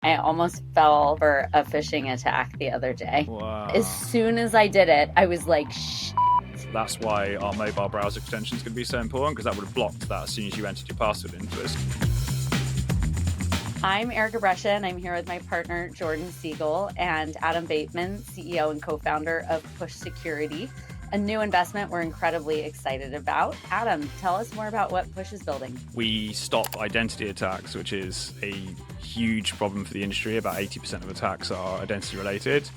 I almost fell for a phishing attack the other day. Wow. As soon as I did it, I was like, shh. That's why our mobile browser extension is going to be so important, because that would have blocked that as soon as you entered your password into it. I'm Erica Brescia, and I'm here with my partner, Jordan Segall, and Adam Bateman, CEO and co-founder of Push Security, a new investment we're incredibly excited about. Adam, tell us more about what Push is building. We stop identity attacks, which is a huge problem for the industry. About 80% of attacks are identity related.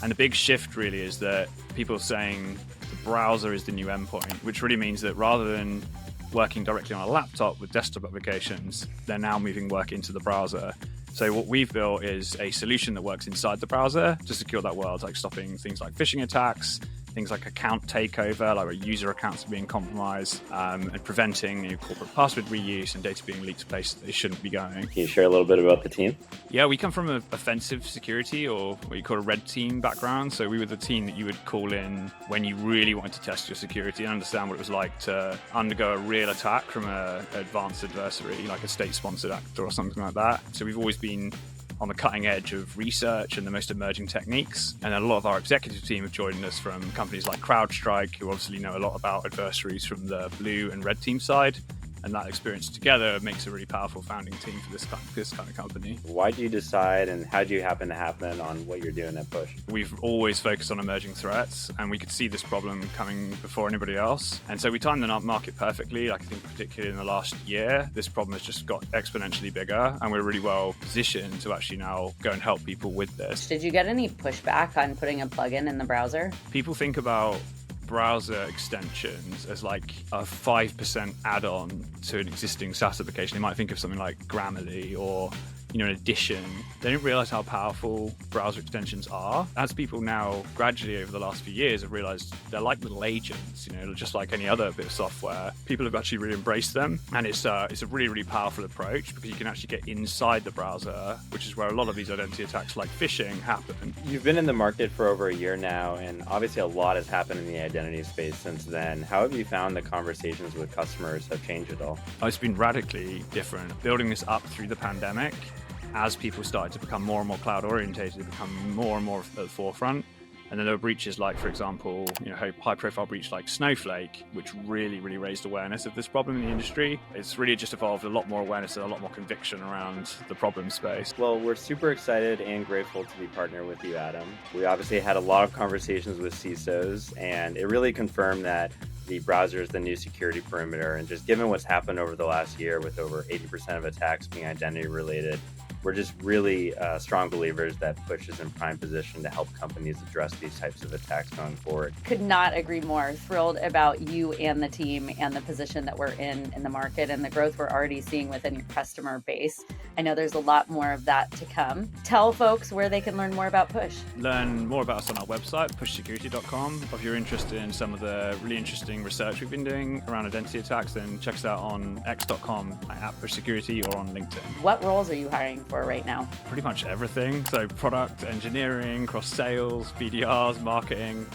And the big shift really is that people are saying the browser is the new endpoint, which really means that rather than working directly on a laptop with desktop applications, they're now moving work into the browser. So what we've built is a solution that works inside the browser to secure that world, like stopping things like phishing attacks, things like account takeover, like where user accounts are being compromised, and preventing corporate password reuse and data being leaked to places that they shouldn't be going. Can you share a little bit about the team? Yeah, we come from an offensive security, or what you call a red team background. So we were the team that you would call in when you really wanted to test your security and understand what it was like to undergo a real attack from an advanced adversary, like a state-sponsored actor or something like that. So we've always been on the cutting edge of research and the most emerging techniques. And then a lot of our executive team have joined us from companies like CrowdStrike, who obviously know a lot about adversaries from the blue and red team side. And that experience together makes a really powerful founding team for this kind of company. Why did you decide, and how did you happen to happen on what you're doing at Push? We've always focused on emerging threats, and we could see this problem coming before anybody else. And so we timed the market perfectly. Like, I think particularly in the last year, this problem has just got exponentially bigger, and we're really well positioned to actually now go and help people with this. Did you get any pushback on putting a plugin in the browser? People think about browser extensions as like a 5% add-on to an existing SaaS application. They might think of something like Grammarly or an addition. They don't realize how powerful browser extensions are. As people now gradually over the last few years have realized they're like little agents, just like any other bit of software. People have actually really embraced them. And it's a really, really powerful approach, because you can actually get inside the browser, which is where a lot of these identity attacks like phishing happen. You've been in the market for over a year now, and obviously a lot has happened in the identity space since then. How have you found the conversations with customers have changed at all? It's been radically different. Building this up through the pandemic, as people started to become more and more cloud orientated, become more and more at the forefront. And then there were breaches like, for example, high profile breach like Snowflake, which really, really raised awareness of this problem in the industry. It's really just evolved a lot more awareness and a lot more conviction around the problem space. Well, we're super excited and grateful to be partnered with you, Adam. We obviously had a lot of conversations with CISOs, and it really confirmed that the browser is the new security perimeter. And just given what's happened over the last year with over 80% of attacks being identity related, we're just really strong believers that Push is in prime position to help companies address these types of attacks going forward. Could not agree more. Thrilled about you and the team and the position that we're in the market and the growth we're already seeing within your customer base. I know there's a lot more of that to come. Tell folks where they can learn more about Push. Learn more about us on our website, pushsecurity.com. If you're interested in some of the really interesting research we've been doing around identity attacks, then check us out on x.com at pushsecurity or on LinkedIn. What roles are you hiring for right now? Pretty much everything. So product, engineering, cross sales, BDRs, marketing,